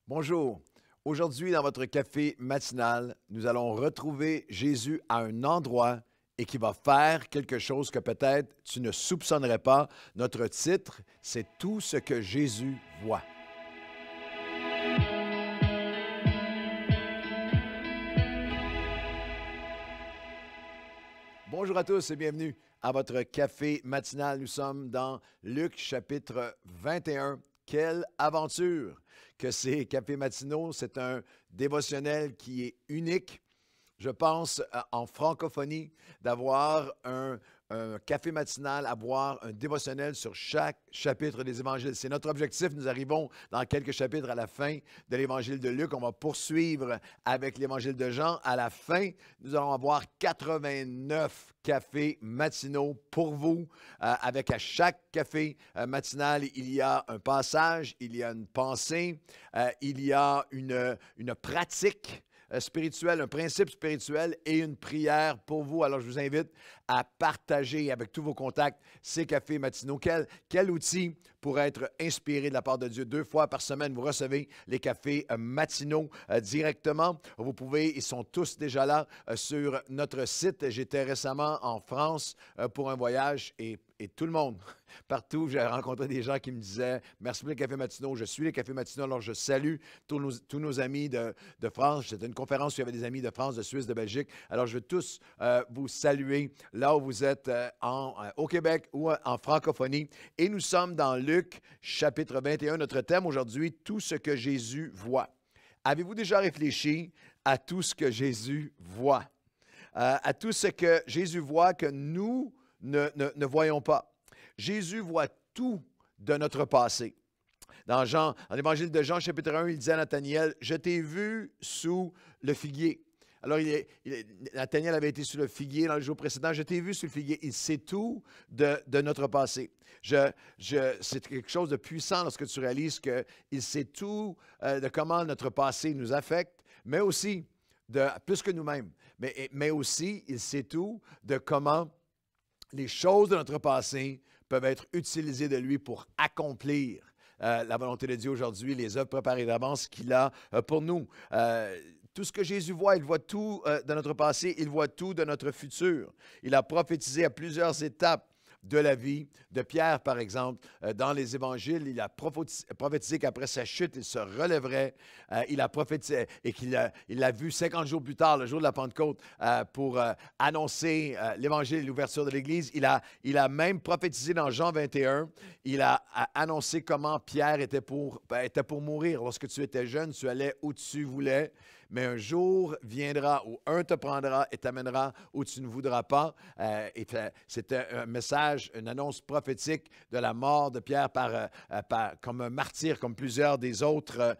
Bonjour. Aujourd'hui, dans votre café matinal, nous allons retrouver Jésus à un endroit et qui va faire quelque chose que peut-être tu ne soupçonnerais pas. Notre titre, c'est Tout ce que Jésus voit. Bonjour à tous et bienvenue à votre café matinal. Nous sommes dans Luc chapitre 21. Quelle aventure que ces cafés matinaux! C'est un dévotionnel qui est unique. Je pense en francophonie d'avoir un café matinal, avoir un dévotionnel sur chaque chapitre des évangiles. C'est notre objectif. Nous arrivons dans quelques chapitres à la fin de l'évangile de Luc. On va poursuivre avec l'évangile de Jean. À la fin, nous allons avoir 89 cafés matinaux pour vous. Avec à chaque café matinal, il y a un passage, il y a une pensée, il y a une pratique spirituel, un principe spirituel et une prière pour vous. Alors, je vous invite à partager avec tous vos contacts ces cafés matinaux. Quel outil pour être inspiré de la part de Dieu? 2 fois par semaine, vous recevez les cafés matinaux directement. Vous pouvez, ils sont tous déjà là sur notre site. J'étais récemment en France pour un voyage et tout le monde, partout, j'ai rencontré des gens qui me disaient « Merci pour les cafés matinaux, je suis les cafés matinaux. » Alors, je salue tous nos amis de France. C'était une conférence où il y avait des amis de France, de Suisse, de Belgique. Alors, je veux tous vous saluer là où vous êtes au Québec ou en francophonie. Et nous sommes dans Luc, chapitre 21. Notre thème aujourd'hui, « Tout ce que Jésus voit ». Avez-vous déjà réfléchi à tout ce que Jésus voit? À tout ce que Jésus voit que nous ne voyons pas. Jésus voit tout de notre passé. Dans l'Évangile de Jean, chapitre 1, il dit à Nathanaël, « Je t'ai vu sous le figuier. » Alors, Nathanaël avait été sous le figuier dans le jour précédent. « Je t'ai vu sous le figuier. » Il sait tout de notre passé. C'est quelque chose de puissant lorsque tu réalises qu'il sait tout de comment notre passé nous affecte, mais aussi, plus que nous-mêmes, mais aussi, il sait tout de comment les choses de notre passé peuvent être utilisées de lui pour accomplir la volonté de Dieu aujourd'hui, les œuvres préparées d'avance qu'il a pour nous. Tout ce que Jésus voit, il voit tout de notre passé, il voit tout de notre futur. Il a prophétisé à plusieurs étapes de la vie de Pierre, par exemple. Dans les évangiles, il a prophétisé qu'après sa chute, il se relèverait. Il a prophétisé et qu'il l'a vu 50 jours plus tard, le jour de la Pentecôte, pour annoncer l'évangile et l'ouverture de l'Église. Il a même prophétisé dans Jean 21. Il a annoncé comment Pierre était pour mourir. Lorsque tu étais jeune, tu allais où tu voulais. Mais un jour viendra où un te prendra et t'amènera où tu ne voudras pas. C'était un message, une annonce prophétique de la mort de Pierre comme un martyr, comme plusieurs des autres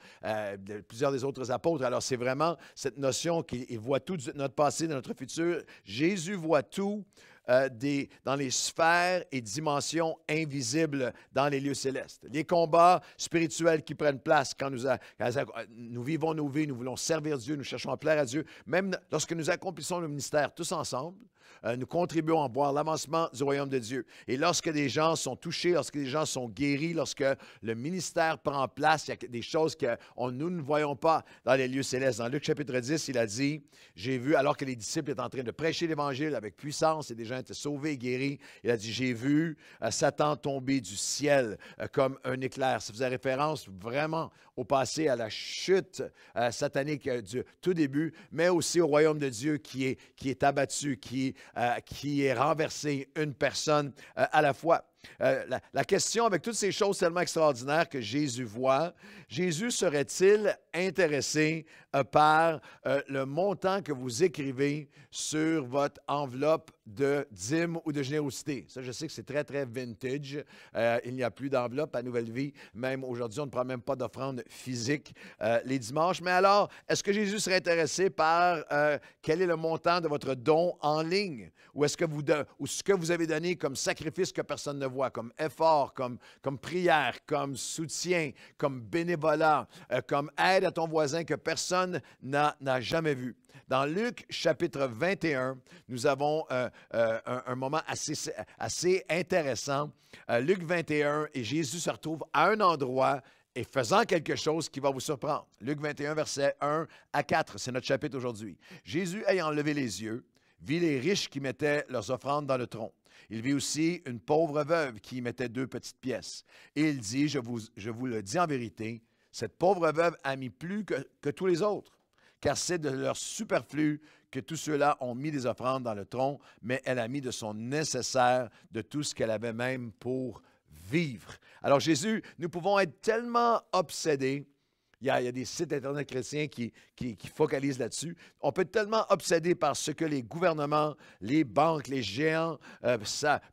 apôtres. Alors, c'est vraiment cette notion qu'il voit tout de notre passé, de notre futur. Jésus voit tout. Dans les sphères et dimensions invisibles dans les lieux célestes. Les combats spirituels qui prennent place quand nous vivons nos vies, nous voulons servir Dieu, nous cherchons à plaire à Dieu. Même lorsque nous accomplissons le ministère tous ensemble, nous contribuons à voir l'avancement du royaume de Dieu. Et lorsque des gens sont touchés, lorsque des gens sont guéris, lorsque le ministère prend place, il y a des choses que nous ne voyons pas dans les lieux célestes. Dans Luc chapitre 10, il a dit, j'ai vu, alors que les disciples étaient en train de prêcher l'Évangile avec puissance et des gens étaient sauvés et guéris, il a dit, j'ai vu Satan tomber du ciel comme un éclair. Ça faisait référence vraiment au passé, à la chute satanique du tout début, mais aussi au royaume de Dieu qui est abattu, qui est renversé, une personne à la fois. La question avec toutes ces choses tellement extraordinaires que Jésus voit, Jésus serait-il intéressé par le montant que vous écrivez sur votre enveloppe de dîmes ou de générosité? Ça, je sais que c'est très, très vintage. Il n'y a plus d'enveloppe à Nouvelle Vie. Même aujourd'hui, on ne prend même pas d'offrande physique les dimanches. Mais alors, est-ce que Jésus serait intéressé par quel est le montant de votre don en ligne? Ou est-ce que ce que vous avez donné comme sacrifice que personne ne voit, comme effort, comme prière, comme soutien, comme bénévolat, comme aide à ton voisin que personne n'a jamais vu? Dans Luc, chapitre 21, nous avons un moment assez intéressant. Luc 21, et Jésus se retrouve à un endroit et faisant quelque chose qui va vous surprendre. Luc 21, versets 1 à 4, c'est notre chapitre aujourd'hui. Jésus, ayant levé les yeux, vit les riches qui mettaient leurs offrandes dans le tronc. Il vit aussi une pauvre veuve qui y mettait 2 petites pièces. Et il dit, je vous le dis en vérité, cette pauvre veuve a mis plus que tous les autres, car c'est de leur superflu que tous ceux-là ont mis des offrandes dans le tronc, mais elle a mis de son nécessaire, de tout ce qu'elle avait même pour vivre. Alors Jésus, nous pouvons être tellement obsédés. Il y a des sites Internet chrétiens qui focalisent là-dessus. On peut être tellement obsédé par ce que les gouvernements, les banques, les géants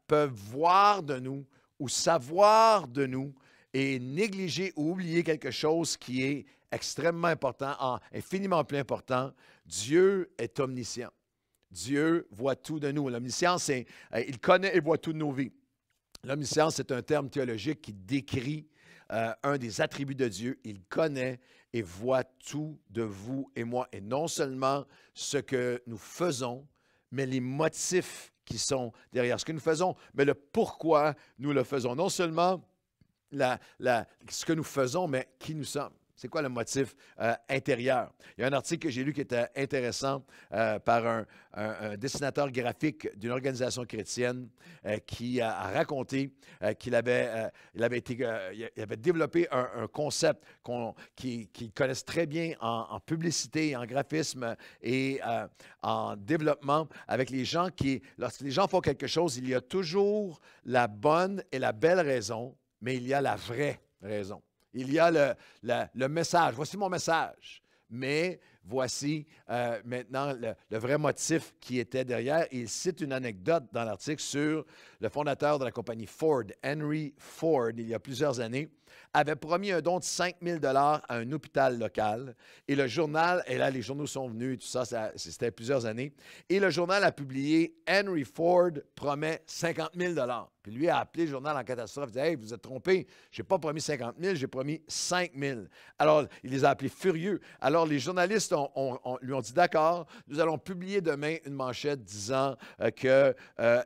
peuvent voir de nous ou savoir de nous et négliger ou oublier quelque chose qui est extrêmement important, infiniment plus important. Dieu est omniscient. Dieu voit tout de nous. L'omniscience, c'est il connaît et voit tout de nos vies. L'omniscience, c'est un terme théologique qui décrit un des attributs de Dieu. Il connaît et voit tout de vous et moi. Et non seulement ce que nous faisons, mais les motifs qui sont derrière ce que nous faisons, mais le pourquoi nous le faisons. Non seulement ce que nous faisons, mais qui nous sommes. C'est quoi le motif intérieur? Il y a un article que j'ai lu qui était intéressant par un dessinateur graphique d'une organisation chrétienne qui a raconté qu'il avait développé un concept qu'ils connaissent très bien en publicité, en graphisme et en développement avec les gens lorsque les gens font quelque chose, il y a toujours la bonne et la belle raison, mais il y a la vraie raison. Il y a le message. Voici mon message. Mais voici maintenant le vrai motif qui était derrière. Il cite une anecdote dans l'article sur le fondateur de la compagnie Ford, Henry Ford, il y a plusieurs années, avait promis un don de 5 000 $ à un hôpital local. Et le journal, et là les journaux sont venus, tout ça c'était plusieurs années, et le journal a publié « Henry Ford promet 50 000 $. Puis lui a appelé le journal en catastrophe, il dit « Hey, vous êtes trompé, je n'ai pas promis 50 000, j'ai promis 5 000 ». Alors, il les a appelés furieux. Alors, les journalistes lui ont dit « D'accord, nous allons publier demain une manchette disant que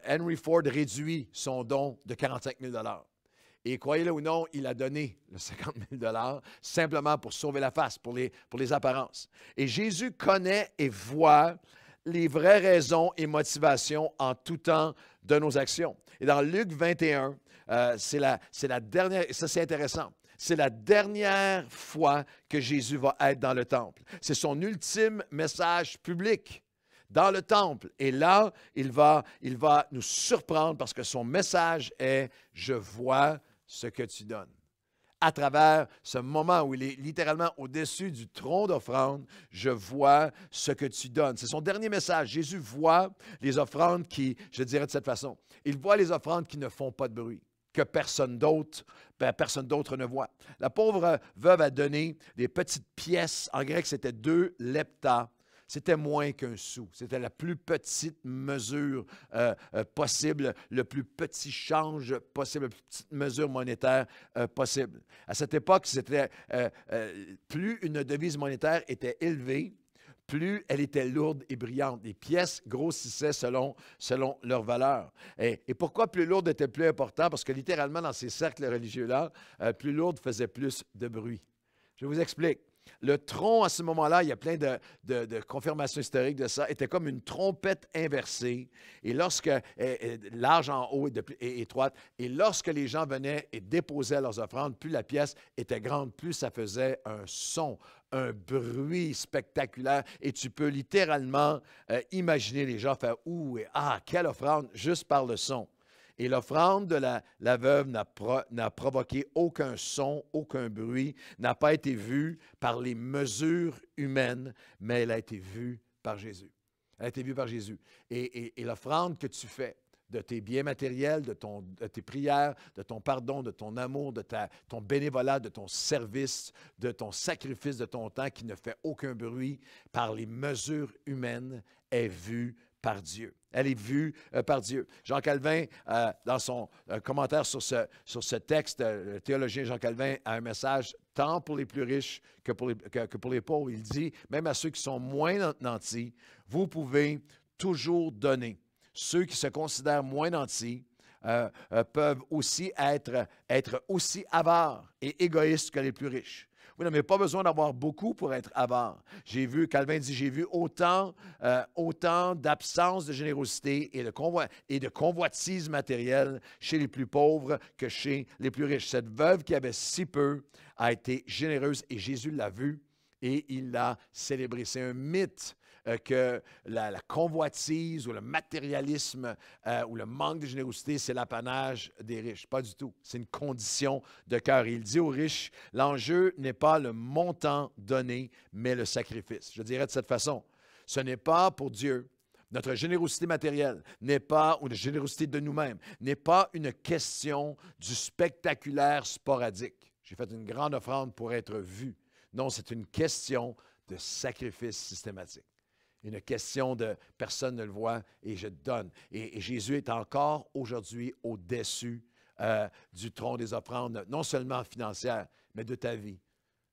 Henry Ford réduit son don de 45 000 $. Et croyez-le ou non, il a donné le 50 000 $ simplement pour sauver la face, pour les apparences. Et Jésus connaît et voit les vraies raisons et motivations en tout temps de nos actions. Et dans Luc 21, c'est la dernière, et ça c'est intéressant, c'est la dernière fois que Jésus va être dans le temple. C'est son ultime message public dans le temple. Et là, il va nous surprendre parce que son message est « Je vois ce que tu donnes ». À travers ce moment où il est littéralement au-dessus du tronc d'offrande, je vois ce que tu donnes. C'est son dernier message. Jésus voit les offrandes qui, je dirais de cette façon, il voit les offrandes qui ne font pas de bruit, que personne d'autre ne voit. La pauvre veuve a donné des petites pièces, en grec c'était 2 leptas. C'était moins qu'un sou. C'était la plus petite mesure possible, le plus petit change possible, la plus petite mesure monétaire possible. À cette époque, plus une devise monétaire était élevée, plus elle était lourde et brillante. Les pièces grossissaient selon leur valeur. Et pourquoi plus lourde était plus important? Parce que littéralement, dans ces cercles religieux-là, plus lourde faisait plus de bruit. Je vous explique. Le tronc, à ce moment-là, il y a plein de confirmations historiques de ça, était comme une trompette inversée, et large en haut et étroite, et lorsque les gens venaient et déposaient leurs offrandes, plus la pièce était grande, plus ça faisait un son, un bruit spectaculaire, et tu peux littéralement imaginer les gens faire « Ouh, quelle offrande !» juste par le son. Et l'offrande de la veuve n'a provoqué aucun son, aucun bruit, n'a pas été vue par les mesures humaines, mais elle a été vue par Jésus. Elle a été vue par Jésus. Et l'offrande que tu fais de tes biens matériels, de tes prières, de ton pardon, de ton amour, de ton bénévolat, de ton service, de ton sacrifice, de ton temps qui ne fait aucun bruit par les mesures humaines, est vue par Dieu. Elle est vue par Dieu. Jean Calvin, dans son commentaire sur ce texte, le théologien Jean Calvin a un message tant pour les plus riches que pour les pauvres. Il dit, même à ceux qui sont moins nantis, vous pouvez toujours donner. Ceux qui se considèrent moins nantis, peuvent aussi être aussi avares et égoïstes que les plus riches. Vous n'avez pas besoin d'avoir beaucoup pour être avare. Calvin dit, j'ai vu autant d'absence de générosité et de convoitise matérielle chez les plus pauvres que chez les plus riches. Cette veuve qui avait si peu a été généreuse et Jésus l'a vue et il l'a célébrée. C'est un mythe que la convoitise ou le matérialisme ou le manque de générosité, c'est l'apanage des riches. Pas du tout. C'est une condition de cœur. Il dit aux riches, l'enjeu n'est pas le montant donné, mais le sacrifice. Je dirais de cette façon, ce n'est pas pour Dieu. Notre générosité matérielle n'est pas, ou la générosité de nous-mêmes, n'est pas une question du spectaculaire sporadique. J'ai fait une grande offrande pour être vu. Non, c'est une question de sacrifice systématique. Une question de personne ne le voit et je donne. Et Jésus est encore aujourd'hui au-dessus du tronc des offrandes, non seulement financières, mais de ta vie,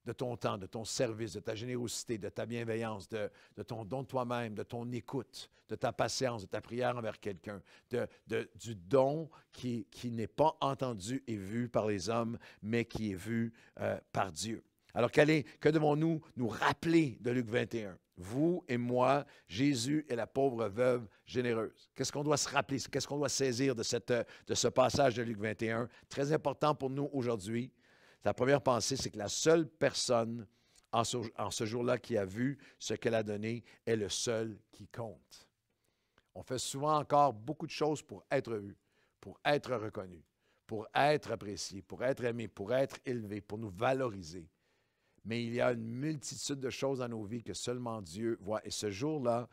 de ton temps, de ton service, de ta générosité, de ta bienveillance, de ton don de toi-même, de ton écoute, de ta patience, de ta prière envers quelqu'un, du don qui n'est pas entendu et vu par les hommes, mais qui est vu par Dieu. Alors, que devons-nous nous rappeler de Luc 21? Vous et moi, Jésus et la pauvre veuve généreuse. Qu'est-ce qu'on doit se rappeler? Qu'est-ce qu'on doit saisir de ce passage de Luc 21? Très important pour nous aujourd'hui. La première pensée, c'est que la seule personne en ce jour-là qui a vu ce qu'elle a donné est le seul qui compte. On fait souvent encore beaucoup de choses pour être vu, pour être reconnu, pour être apprécié, pour être aimé, pour être élevé, pour nous valoriser. Mais il y a une multitude de choses dans nos vies que seulement Dieu voit. Et ce jour-là,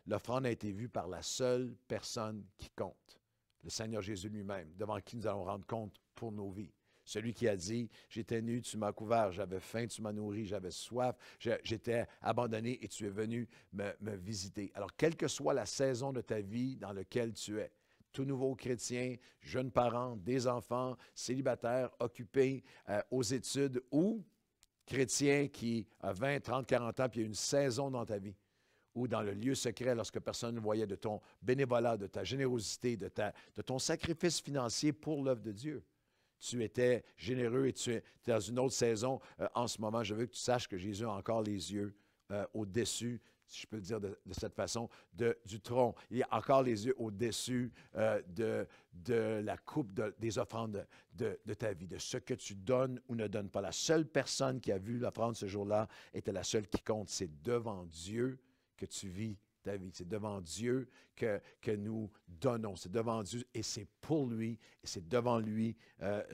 l'offrande a été vue par la seule personne qui compte, le Seigneur Jésus lui-même, devant qui nous allons rendre compte pour nos vies. Celui qui a dit, « J'étais nu, tu m'as couvert, j'avais faim, tu m'as nourri, j'avais soif, j'étais abandonné et tu es venu me visiter. » Alors, quelle que soit la saison de ta vie dans laquelle tu es, tout nouveau chrétien, jeune parent, des enfants, célibataire, occupé aux études ou chrétien qui a 20, 30, 40 ans, puis il y a une saison dans ta vie, ou dans le lieu secret, lorsque personne ne voyait de ton bénévolat, de ta générosité, de ton sacrifice financier pour l'œuvre de Dieu. Tu étais généreux et tu es dans une autre saison en ce moment. Je veux que tu saches que Jésus a encore les yeux au-dessus, si je peux le dire de cette façon, du tronc. Il a encore les yeux au-dessus de la coupe des offrandes de ta vie, de ce que tu donnes ou ne donnes pas. La seule personne qui a vu l'offrande ce jour-là était la seule qui compte. C'est devant Dieu que tu vis ta vie. C'est devant Dieu que nous donnons. C'est devant Dieu et c'est pour lui et c'est devant lui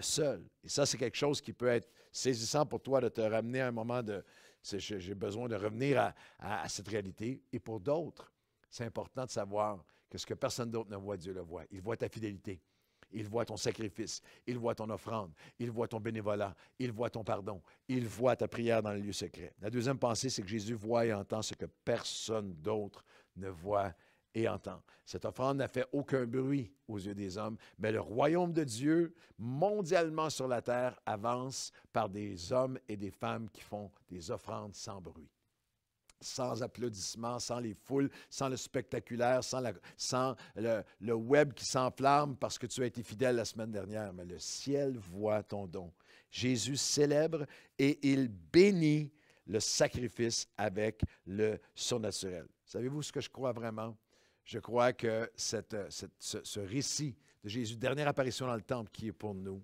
seul. Et ça, c'est quelque chose qui peut être saisissant pour toi de te ramener à un moment de... J'ai besoin de revenir à cette réalité. Et pour d'autres, c'est important de savoir que ce que personne d'autre ne voit, Dieu le voit. Il voit ta fidélité. Il voit ton sacrifice. Il voit ton offrande. Il voit ton bénévolat. Il voit ton pardon. Il voit ta prière dans le lieu secret. La deuxième pensée, c'est que Jésus voit et entend ce que personne d'autre ne voit et entend. Cette offrande n'a fait aucun bruit aux yeux des hommes, mais le royaume de Dieu, mondialement sur la terre, avance par des hommes et des femmes qui font des offrandes sans bruit, sans applaudissements, sans les foules, sans le spectaculaire, sans le web qui s'enflamme parce que tu as été fidèle la semaine dernière, mais le ciel voit ton don. Jésus célèbre et il bénit le sacrifice avec le surnaturel. Savez-vous ce que je crois vraiment? Je crois que ce récit de Jésus, dernière apparition dans le temple qui est pour nous,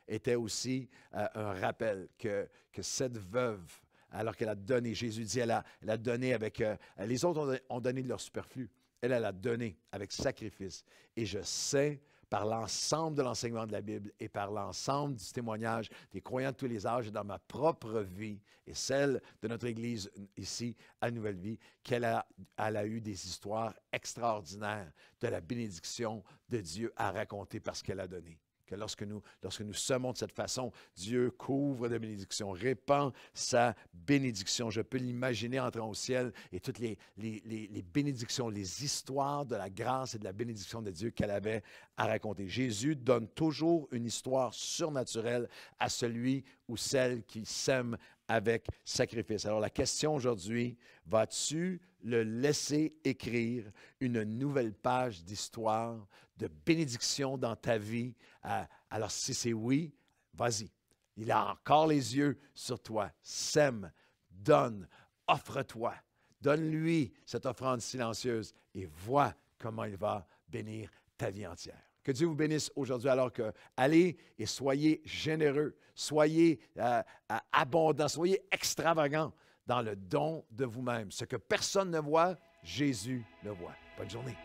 était aussi un rappel que cette veuve, alors qu'elle a donné, Jésus dit, elle a donné avec... les autres ont donné de leur superflu. Elle a donné avec sacrifice. Et je sais, par l'ensemble de l'enseignement de la Bible et par l'ensemble du témoignage des croyants de tous les âges et dans ma propre vie et celle de notre Église ici à Nouvelle Vie, qu'elle a eu des histoires extraordinaires de la bénédiction de Dieu à raconter parce qu'elle a donné. Que lorsque nous semons de cette façon, Dieu couvre de bénédictions, répand sa bénédiction. Je peux l'imaginer entrant au ciel et toutes les bénédictions, les histoires de la grâce et de la bénédiction de Dieu qu'elle avait à raconter. Jésus donne toujours une histoire surnaturelle à celui ou celle qui sème avec sacrifice. Alors la question aujourd'hui, vas-tu le laisser écrire une nouvelle page d'histoire de bénédiction dans ta vie? Alors, si c'est oui, vas-y. Il a encore les yeux sur toi. Sème, donne, offre-toi. Donne-lui cette offrande silencieuse et vois comment il va bénir ta vie entière. Que Dieu vous bénisse aujourd'hui alors que allez et soyez généreux, soyez abondants, soyez extravagants dans le don de vous-même. Ce que personne ne voit, Jésus le voit. Bonne journée.